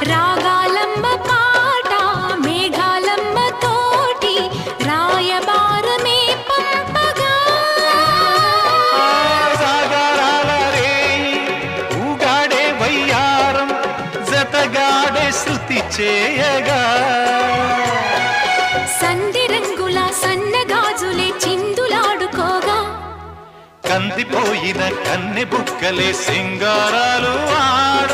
రాగాలమ్మ పాట మేఘాలమ్మ తోటి రాయబారమే పంపగా సాగరాల రేయి ఊగాడే వయ్యారం జతగాడే శృతి చేయగా సంధి రంగుల సన్నగాజులే చిందులాడుకోగా కందిపోయిన కన్నె బుక్కలే సింగారాలు ఆడ